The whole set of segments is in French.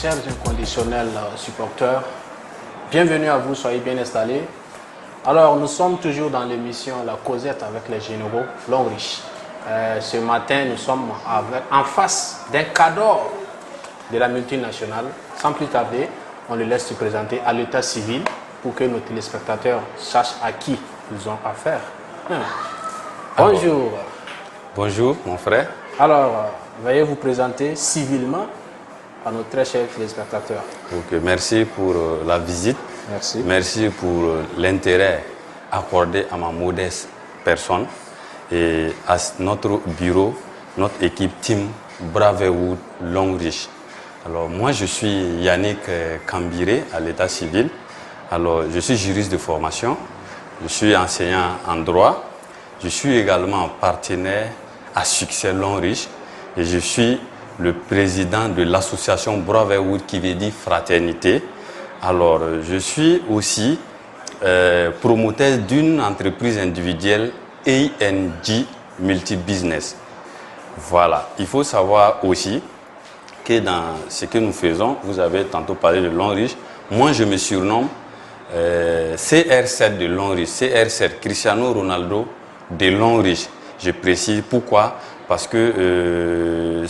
chers inconditionnels supporters, bienvenue à vous, soyez bien installés. Alors, nous sommes toujours dans l'émission La Causette avec les généraux Longriche. Ce matin, nous sommes en face d'un cadre de la multinationale. Sans plus tarder, on le laisse se présenter à l'état civil pour que nos téléspectateurs sachent à qui ils ont affaire. Bonjour. Bonjour, mon frère. Alors, veuillez vous présenter civilement à nos très chers téléspectateurs. Ok, merci pour la visite. Merci. Merci pour l'intérêt accordé à ma modeste personne et à notre bureau, notre équipe Team Bravewood Longriche. Alors, moi, je suis Yannick Kambiré à l'état civil. Alors, je suis juriste de formation. Je suis enseignant en droit. Je suis également partenaire à succès Longriche et je suis le président de l'association Bravewood qui veut dire fraternité. Alors, je suis aussi promoteur d'une entreprise individuelle ANG Multibusiness. Voilà, il faut savoir aussi que dans ce que nous faisons, vous avez tantôt parlé de Longriche, moi je me surnomme CR7 de Longriche, CR7 Cristiano Ronaldo de Longriche. Je précise pourquoi, parce que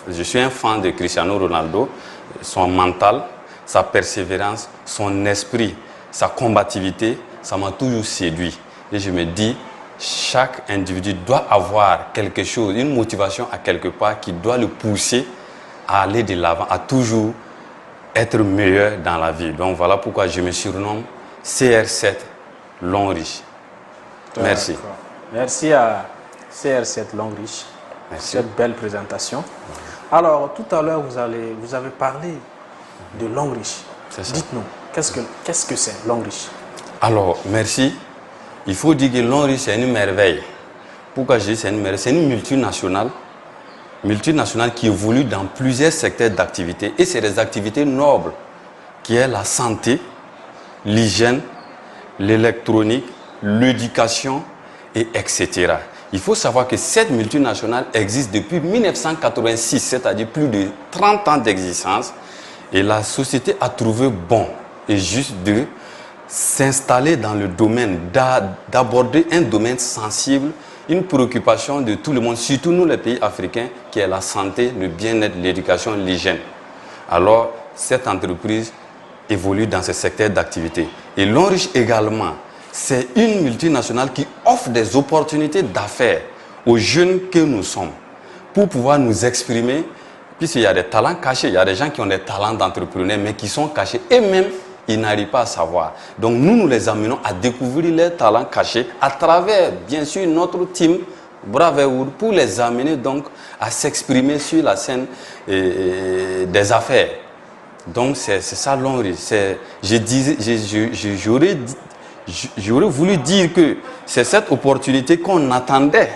je suis un fan de Cristiano Ronaldo, son mental, sa persévérance, son esprit, sa combativité, ça m'a toujours séduit. Et je me dis, chaque individu doit avoir quelque chose, une motivation à quelque part qui doit le pousser à aller de l'avant, à toujours être meilleur dans la vie. Donc voilà pourquoi je me surnomme CR7 Longriche. Merci. Merci à CR7 Longriche pour cette belle présentation. Alors, tout à l'heure, vous avez parlé de Longriche. Dites-nous, qu'est-ce que c'est Longriche? Alors, merci. Il faut dire que Longriche, c'est une merveille. Pourquoi je dis c'est une merveille? C'est une multinationale qui évolue dans plusieurs secteurs d'activité. Et c'est des activités nobles, qui est la santé, l'hygiène, l'électronique, l'éducation, et etc. Il faut savoir que cette multinationale existe depuis 1986, c'est-à-dire plus de 30 ans d'existence. Et la société a trouvé bon et juste de s'installer dans le domaine, d'aborder un domaine sensible, une préoccupation de tout le monde, surtout nous les pays africains, qui est la santé, le bien-être, l'éducation, l'hygiène. Alors, cette entreprise évolue dans ce secteur d'activité. Et Longriche également, c'est une multinationale qui offre des opportunités d'affaires aux jeunes que nous sommes pour pouvoir nous exprimer, puisqu'il y a des talents cachés, il y a des gens qui ont des talents d'entrepreneurs mais qui sont cachés et même ils n'arrivent pas à savoir. Donc nous les amenons à découvrir leurs talents cachés à travers bien sûr notre team Bravewood pour les amener donc à s'exprimer sur la scène des affaires. Donc c'est ça Longriche. J'aurais voulu dire que c'est cette opportunité qu'on attendait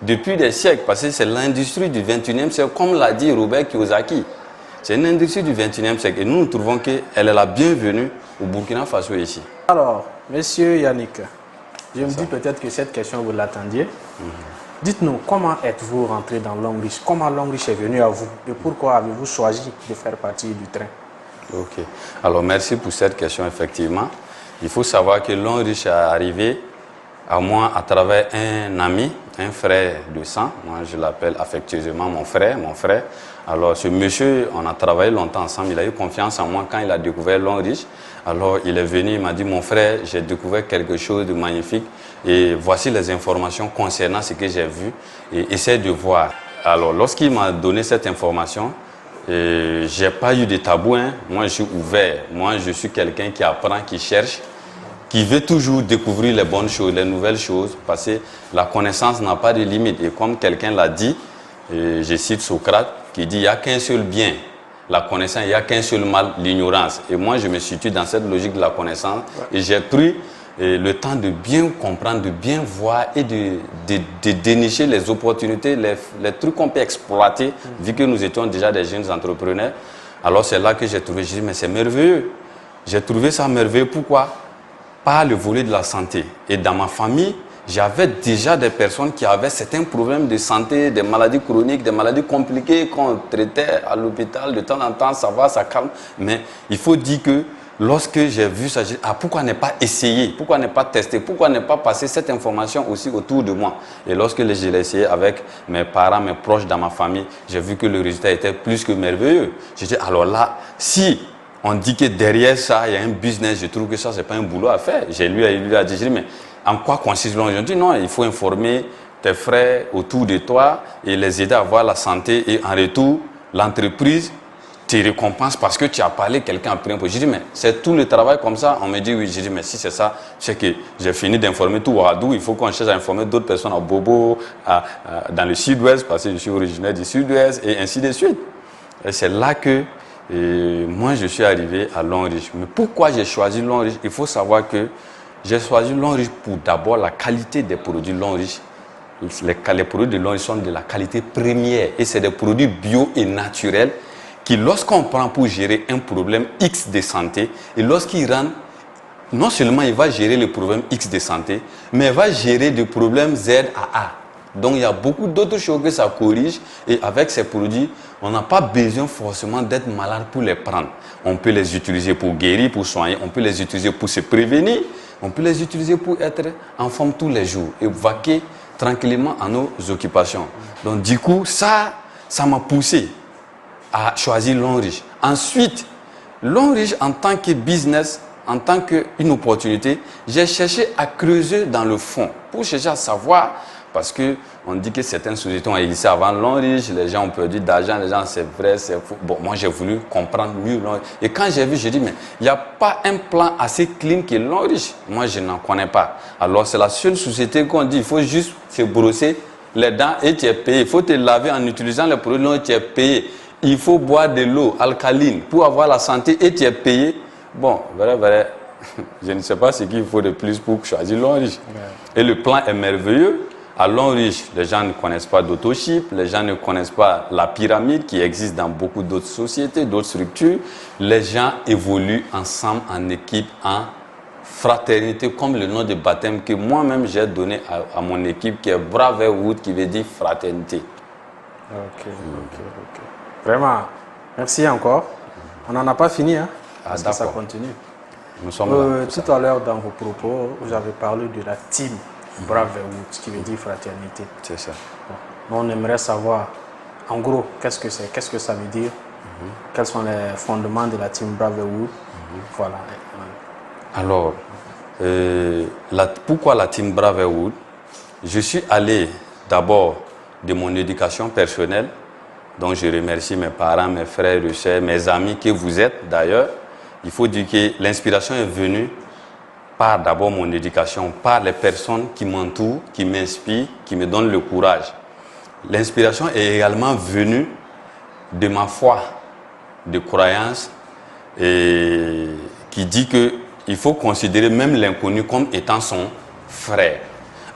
depuis des siècles, parce que c'est l'industrie du 21e siècle, comme l'a dit Robert Kiyosaki. C'est une industrie du 21e siècle et nous trouvons qu'elle est la bienvenue au Burkina Faso ici. Alors, monsieur Yannick, je me dis peut-être que cette question vous l'attendiez. Dites-nous, comment êtes-vous rentré dans Longriche? Comment Longriche est venu à vous et pourquoi avez-vous choisi de faire partie du train? Ok, alors merci pour cette question effectivement. Il faut savoir que Longriche est arrivé à moi à travers un ami, un frère de sang. Moi, je l'appelle affectueusement mon frère. Alors, ce monsieur, on a travaillé longtemps ensemble. Il a eu confiance en moi quand il a découvert Longriche. Alors, il est venu, il m'a dit, mon frère, j'ai découvert quelque chose de magnifique. Et voici les informations concernant ce que j'ai vu. Et essaie de voir. Alors, lorsqu'il m'a donné cette information, j'ai pas eu de tabou. Moi, je suis ouvert. Moi, je suis quelqu'un qui apprend, qui cherche, qui veut toujours découvrir les bonnes choses, les nouvelles choses, parce que la connaissance n'a pas de limite. Et comme quelqu'un l'a dit, je cite Socrate, qui dit « il n'y a qu'un seul bien, la connaissance, il n'y a qu'un seul mal, l'ignorance ». Et moi, je me situe dans cette logique de la connaissance et j'ai pris le temps de bien comprendre, de bien voir et de dénicher les opportunités, les trucs qu'on peut exploiter, vu que nous étions déjà des jeunes entrepreneurs. Alors c'est là que j'ai trouvé, j'ai dit « mais c'est merveilleux ». J'ai trouvé ça merveilleux, pourquoi? Par le volet de la santé. Et dans ma famille, j'avais déjà des personnes qui avaient certains problèmes de santé, des maladies chroniques, des maladies compliquées qu'on traitait à l'hôpital de temps en temps, ça va, ça calme. Mais il faut dire que lorsque j'ai vu ça, j'ai dit, pourquoi ne pas essayer, pourquoi ne pas tester, pourquoi ne pas passer cette information aussi autour de moi. Et lorsque je l'ai essayé avec mes parents, mes proches dans ma famille, j'ai vu que le résultat était plus que merveilleux. J'ai dit, alors là, si on dit que derrière ça, il y a un business, je trouve que ça, ce n'est pas un boulot à faire. Lui a dit, mais en quoi consiste l'ongle? J'ai dit, non, il faut informer tes frères autour de toi et les aider à avoir la santé. Et en retour, l'entreprise te récompense parce que tu as parlé, quelqu'un a pris un peu. J'ai dit, mais c'est tout le travail comme ça? On me dit, oui. J'ai dit, mais si c'est ça, c'est que j'ai fini d'informer tout Ouadou. Il faut qu'on cherche à informer d'autres personnes à Bobo, dans le sud-ouest, parce que je suis originaire du sud-ouest, et ainsi de suite. Et c'est là que moi, je suis arrivé à Longriche. Mais pourquoi j'ai choisi Longriche? Il faut savoir que j'ai choisi Longriche pour d'abord la qualité des produits Longriche. Les produits de Longriche sont de la qualité première et c'est des produits bio et naturels qui, lorsqu'on prend pour gérer un problème X de santé, et lorsqu'il rentre, non seulement il va gérer le problème X de santé, mais il va gérer des problèmes Z à A. Donc il y a beaucoup d'autres choses que ça corrige et avec ces produits, on n'a pas besoin forcément d'être malade pour les prendre. On peut les utiliser pour guérir, pour soigner, on peut les utiliser pour se prévenir, on peut les utiliser pour être en forme tous les jours et vaquer tranquillement à nos occupations. Donc du coup, ça m'a poussé à choisir Longriche. Ensuite, Longriche en tant que business, en tant qu'une opportunité, j'ai cherché à creuser dans le fond pour chercher à savoir. Parce qu'on dit que certaines sociétés ont existé avant Longriche, les gens ont perdu d'argent, les gens c'est vrai, c'est faux. Bon, moi j'ai voulu comprendre mieux Longriche. Et quand j'ai vu, j'ai dit, mais il n'y a pas un plan assez clean que Longriche. Moi je n'en connais pas. Alors c'est la seule société qu'on dit, il faut juste se brosser les dents et tu es payé. Il faut te laver en utilisant les produits dont tu es payé. Il faut boire de l'eau alcaline pour avoir la santé et tu es payé. Bon, vrai, je ne sais pas ce qu'il faut de plus pour choisir Longriche. Ouais. Et le plan est merveilleux. À Longriche, les gens ne connaissent pas d'AutoChip, les gens ne connaissent pas la pyramide qui existe dans beaucoup d'autres sociétés, d'autres structures. Les gens évoluent ensemble, en équipe, en fraternité, comme le nom de baptême que moi-même j'ai donné à mon équipe qui est Brotherhood, qui veut dire fraternité. Ok. Vraiment, merci encore. On n'en a pas fini, hein, parce que ça continue. Nous sommes tout à l'heure, dans vos propos, vous avez parlé de la team Brotherhood, ce qui veut dire fraternité. C'est ça. Bon. On aimerait savoir, en gros, qu'est-ce que c'est, qu'est-ce que ça veut dire, quels sont les fondements de la team Brotherhood. Voilà. Alors, pourquoi la team Brotherhood? Je suis allé d'abord de mon éducation personnelle, donc je remercie mes parents, mes frères et sœurs, mes amis que vous êtes d'ailleurs. Il faut dire que l'inspiration est venue par d'abord mon éducation, par les personnes qui m'entourent, qui m'inspirent, qui me donnent le courage. L'inspiration est également venue de ma foi, de croyance, et qui dit qu'il faut considérer même l'inconnu comme étant son frère.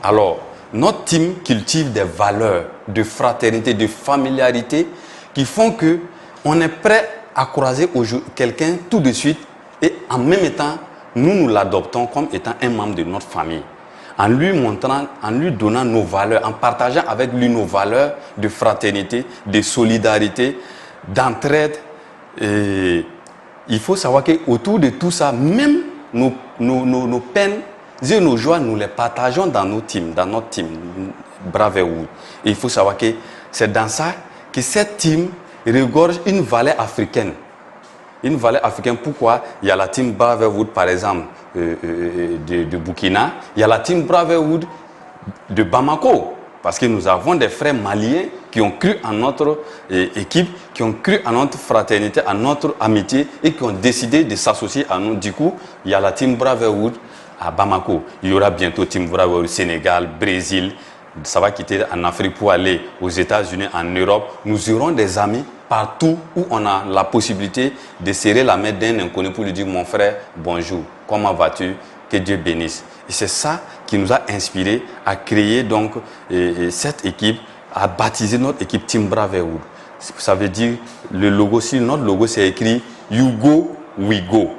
Alors, notre team cultive des valeurs de fraternité, de familiarité, qui font qu'on est prêt à croiser quelqu'un tout de suite et en même temps, nous l'adoptons comme étant un membre de notre famille. En lui montrant, en lui donnant nos valeurs, en partageant avec lui nos valeurs de fraternité, de solidarité, d'entraide. Et il faut savoir qu'autour de tout ça, même nos peines et nos joies, nous les partageons dans notre team Brotherhood. Et il faut savoir que c'est dans ça que cette team regorge une valeur africaine. Une valeur africaine, pourquoi? Il y a la team Brotherhood, par exemple, de Burkina. Il y a la team Brotherhood de Bamako. Parce que nous avons des frères maliens qui ont cru en notre équipe, qui ont cru en notre fraternité, en notre amitié et qui ont décidé de s'associer à nous. Du coup, il y a la team Brotherhood à Bamako. Il y aura bientôt team Brotherhood au Sénégal, Brésil. Ça va quitter en Afrique pour aller aux États-Unis, en Europe. Nous aurons des amis partout où on a la possibilité de serrer la main d'un inconnu pour lui dire « Mon frère, bonjour, comment vas-tu? Que Dieu bénisse. » Et c'est ça qui nous a inspiré à créer donc cette équipe, à baptiser notre équipe Team Brotherhood. Ça veut dire, le logo, si notre logo c'est écrit « You go, we go ».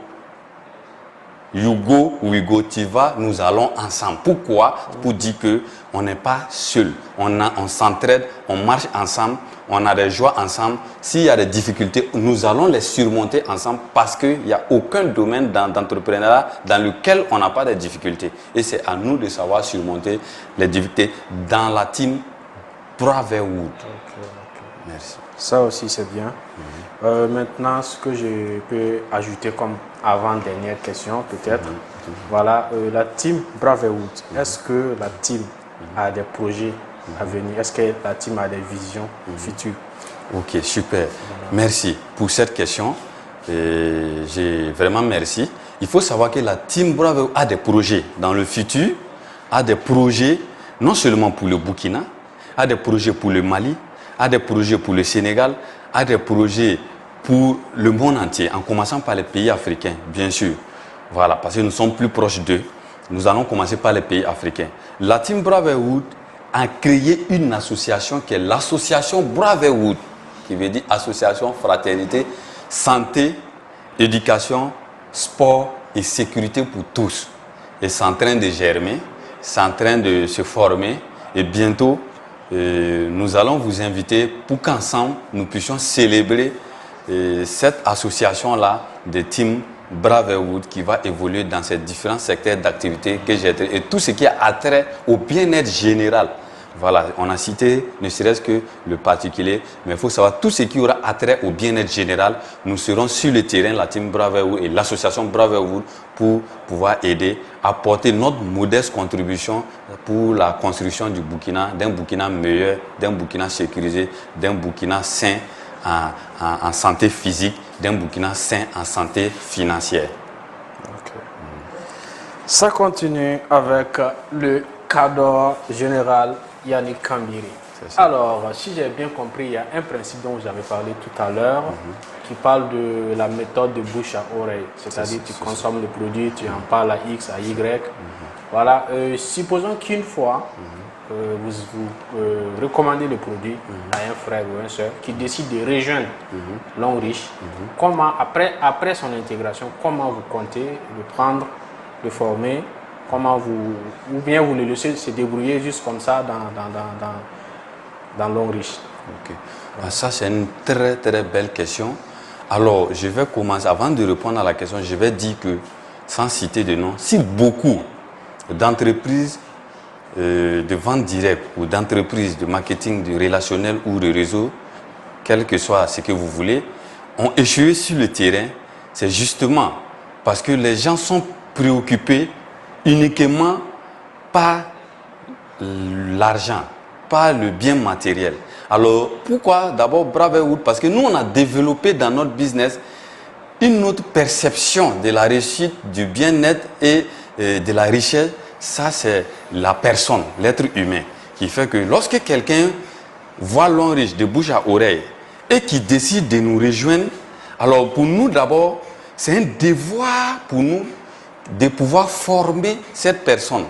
You go, we go, tu vas, nous allons ensemble. Pourquoi? Pour dire qu'on n'est pas seul. On s'entraide, on marche ensemble, on a des joies ensemble. S'il y a des difficultés, nous allons les surmonter ensemble parce qu'il n'y a aucun domaine d'entrepreneuriat dans lequel on n'a pas de difficultés. Et c'est à nous de savoir surmonter les difficultés dans la team Braverwood. Merci. Ça aussi, c'est bien. Maintenant, ce que je peux ajouter comme avant-dernière question, peut-être. Voilà, la team Braverwood, est-ce que la team a des projets à venir? Est-ce que la team a des visions futures? Ok, super. Merci pour cette question. J'ai vraiment merci. Il faut savoir que la team Braverwood a des projets dans le futur, a des projets non seulement pour le Burkina, a des projets pour le Mali, a des projets pour le Sénégal, a des projets pour le monde entier, en commençant par les pays africains, bien sûr. Voilà, parce que nous sommes plus proches d'eux. Nous allons commencer par les pays africains. La team Braverwood a créé une association qui est l'association Braverwood, qui veut dire Association Fraternité, Santé, Éducation, Sport et Sécurité pour tous. Et c'est en train de germer, c'est en train de se former et bientôt, nous allons vous inviter pour qu'ensemble, nous puissions célébrer cette association-là de Team Braverwood qui va évoluer dans ces différents secteurs d'activité que j'ai traités et tout ce qui a attrait au bien-être général. Voilà, on a cité ne serait-ce que le particulier, mais il faut savoir tout ce qui aura attrait au bien-être général. Nous serons sur le terrain, la team Braverwood et l'association Braverwood, pour pouvoir aider, apporter notre modeste contribution pour la construction du Burkina, d'un Burkina meilleur, d'un Burkina sécurisé, d'un Burkina sain en santé physique, d'un Burkina sain en santé financière. Okay. Ça continue avec le cadre général Yannick Kambiri. Alors, si j'ai bien compris, il y a un principe dont vous avez parlé tout à l'heure qui parle de la méthode de bouche à oreille. C'est-à-dire tu consommes le produit, tu en parles à X, à Y. Voilà. Supposons qu'une fois, vous recommandez le produit à un frère ou une soeur qui décide de rejoindre Long Riche. Comment, après son intégration, comment vous comptez le prendre, le former? Comment ou bien vous le laissez se débrouiller juste comme ça dans Long Riche? Okay. Ça, c'est une très très belle question. Alors, je vais commencer. Avant de répondre à la question, je vais dire que, sans citer de nom, si beaucoup d'entreprises de vente directe ou d'entreprises de marketing, de relationnel ou de réseau, quel que soit ce que vous voulez, ont échoué sur le terrain, c'est justement parce que les gens sont préoccupés uniquement par l'argent, par le bien matériel. Alors, pourquoi d'abord Braverwood? Parce que nous, on a développé dans notre business une autre perception de la réussite, du bien-être et de la richesse. Ça, c'est la personne, l'être humain, qui fait que lorsque quelqu'un voit Long Riche de bouche à oreille et qui décide de nous rejoindre, alors pour nous d'abord, c'est un devoir pour nous de pouvoir former cette personne.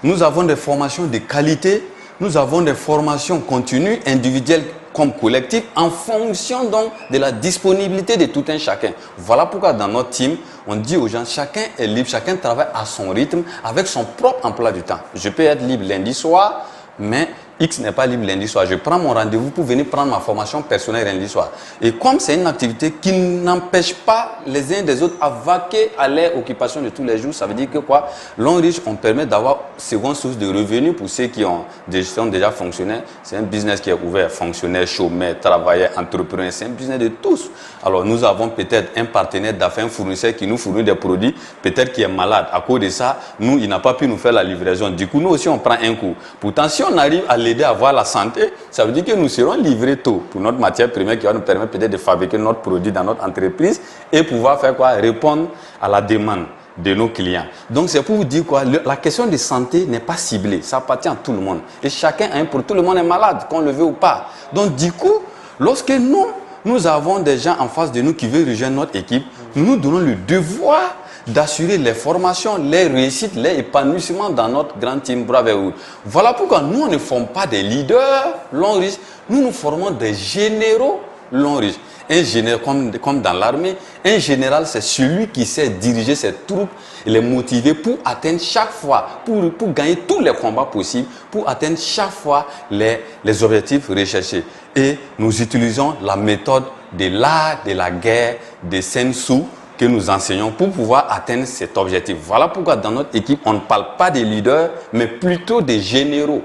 Nous avons des formations de qualité, nous avons des formations continues, individuelles comme collectives, en fonction donc de la disponibilité de tout un chacun. Voilà pourquoi dans notre team, on dit aux gens, chacun est libre, chacun travaille à son rythme, avec son propre emploi du temps. Je peux être libre lundi soir, mais X n'est pas libre lundi soir. Je prends mon rendez-vous pour venir prendre ma formation personnelle lundi soir. Et comme c'est une activité qui n'empêche pas les uns des autres à vaquer à leur occupation de tous les jours, ça veut dire que quoi? Long Riche, on permet d'avoir seconde source de revenus pour ceux qui sont déjà fonctionnaires. C'est un business qui est ouvert, fonctionnaires, chômeurs, travailleurs, entrepreneurs. C'est un business de tous. Alors nous avons peut-être un partenaire d'affaires, un fournisseur qui nous fournit des produits, peut-être qui est malade. À cause de ça, il n'a pas pu nous faire la livraison. Du coup, nous aussi, on prend un coup. Pourtant, si on arrive à l'aider à avoir la santé, ça veut dire que nous serons livrés tôt pour notre matière première qui va nous permettre peut-être de fabriquer notre produit dans notre entreprise et pouvoir faire quoi? Répondre à la demande de nos clients. Donc c'est pour vous dire quoi? La question de santé n'est pas ciblée, ça appartient à tout le monde. Et chacun, pour tout le monde est malade, qu'on le veut ou pas. Donc du coup, lorsque nous avons des gens en face de nous qui veulent rejoindre notre équipe, nous nous donnons le devoir d'assurer les formations, les réussites, les épanouissements dans notre grand team Braverwood. Voilà pourquoi nous, on ne forme pas des leaders Long Riche, nous formons des généraux Longrich. Un général, comme dans l'armée, un général, c'est celui qui sait diriger ses troupes et les motiver pour atteindre chaque fois, pour gagner tous les combats possibles, pour atteindre chaque fois les objectifs recherchés. Et nous utilisons la méthode de l'art de la guerre de Sun Tzu que nous enseignons pour pouvoir atteindre cet objectif. Voilà pourquoi dans notre équipe, on ne parle pas des leaders, mais plutôt des généraux.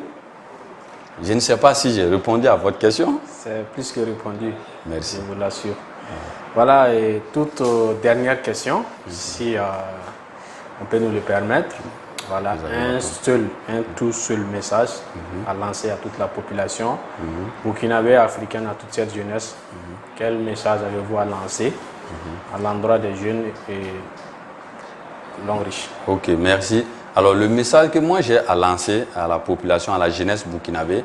Je ne sais pas si j'ai répondu à votre question. C'est plus que répondu. Merci. Je vous l'assure. Voilà, et toute dernière question, si on peut nous le permettre. Voilà, un tout seul message à lancer à toute la population burkinabé, africaine, à toute cette jeunesse. Quel message avez-vous à lancer à l'endroit des jeunes et Longrich? Ok, merci. Alors, le message que moi j'ai à lancer à la population, à la jeunesse burkinabé,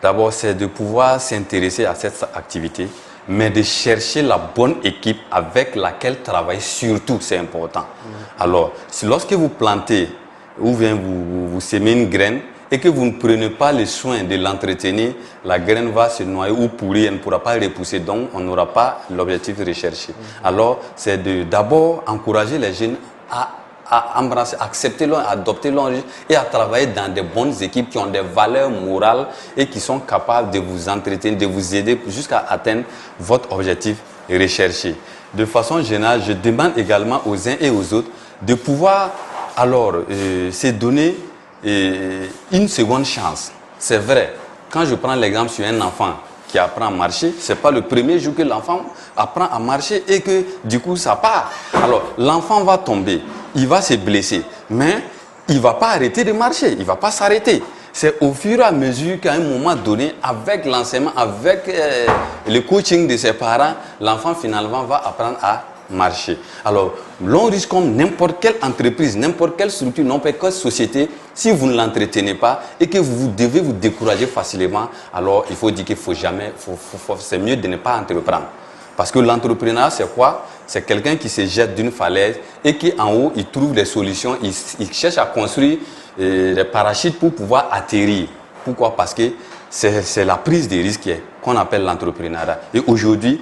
d'abord, c'est de pouvoir s'intéresser à cette activité, mais de chercher la bonne équipe avec laquelle travailler, surtout, c'est important. Alors, lorsque vous plantez ou bien vous semez une graine et que vous ne prenez pas le soin de l'entretenir, la graine va se noyer ou pourrir, elle ne pourra pas repousser, donc on n'aura pas l'objectif recherché. Alors, c'est d'abord encourager les jeunes à embrasser, accepter, adopter Longrich et à travailler dans des bonnes équipes qui ont des valeurs morales et qui sont capables de vous entretenir, de vous aider jusqu'à atteindre votre objectif recherché. De façon générale, je demande également aux uns et aux autres de pouvoir alors se donner une seconde chance. C'est vrai, quand je prends l'exemple sur un enfant qui apprend à marcher, ce n'est pas le premier jour que l'enfant apprend à marcher et que du coup ça part. Alors l'enfant va tomber, il va se blesser, mais il ne va pas arrêter de marcher, il ne va pas s'arrêter. C'est au fur et à mesure qu'à un moment donné, avec l'enseignement, avec le coaching de ses parents, l'enfant finalement va apprendre à marcher. Alors, Longrich, comme n'importe quelle entreprise, n'importe quelle structure, n'importe quelle société, si vous ne l'entretenez pas et que vous devez vous décourager facilement, alors il faut dire qu'il faut jamais, c'est mieux de ne pas entreprendre. Parce que l'entrepreneur, c'est quoi? C'est quelqu'un qui se jette d'une falaise et qui en haut, il trouve des solutions, il cherche à construire des parachutes pour pouvoir atterrir. Pourquoi? Parce que c'est la prise de risque qu'on appelle l'entrepreneuriat. Et aujourd'hui,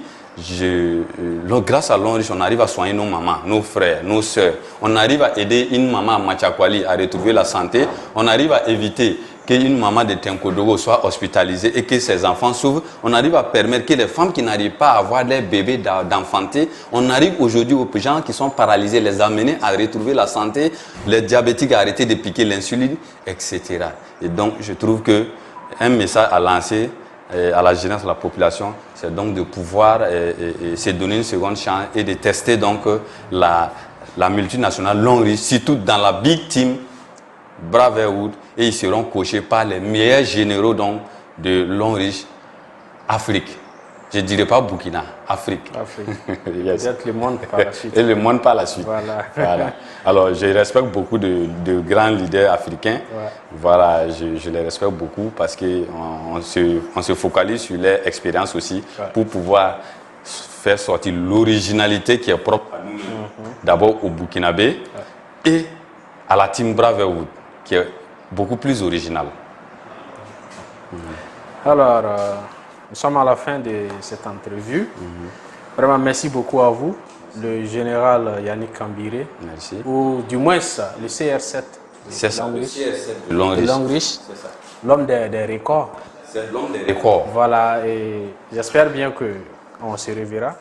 grâce à Longrich, on arrive à soigner nos mamans, nos frères, nos soeurs. On arrive à aider une maman à Machakwali à retrouver la santé. On arrive à éviter qu'une maman de Tenkodogo soit hospitalisée et que ses enfants s'ouvrent. On arrive à permettre que les femmes qui n'arrivent pas à avoir des bébés d'enfanter, on arrive aujourd'hui aux gens qui sont paralysés, les amener à retrouver la santé, les diabétiques à arrêter de piquer l'insuline, etc. Et donc, je trouve qu'un message à lancer à la jeunesse, à la population, c'est donc de pouvoir se donner une seconde chance et de tester donc la multinationale Longrich, surtout dans la big team Braverwood, et ils seront coachés par les meilleurs généraux donc de Longrich Afrique. Je ne dirais pas Burkina, Afrique. Yes. Peut-être le monde par la suite. Et le monde par la suite. Voilà. Alors, je respecte beaucoup de grands leaders africains. Ouais. Voilà, je les respecte beaucoup parce qu'on se focalise sur leur expérience aussi pour pouvoir faire sortir l'originalité qui est propre à nous. D'abord au Burkinabé et à la team Braverwood, qui est beaucoup plus originale. Alors, nous sommes à la fin de cette entrevue. Vraiment, merci beaucoup à vous, le général Yannick Kambiré. Merci. Ou du moins, le CR7. C'est ça, le CR7 de Longrich. L'homme des records. C'est l'homme des records. Voilà, et j'espère bien qu'on se reverra.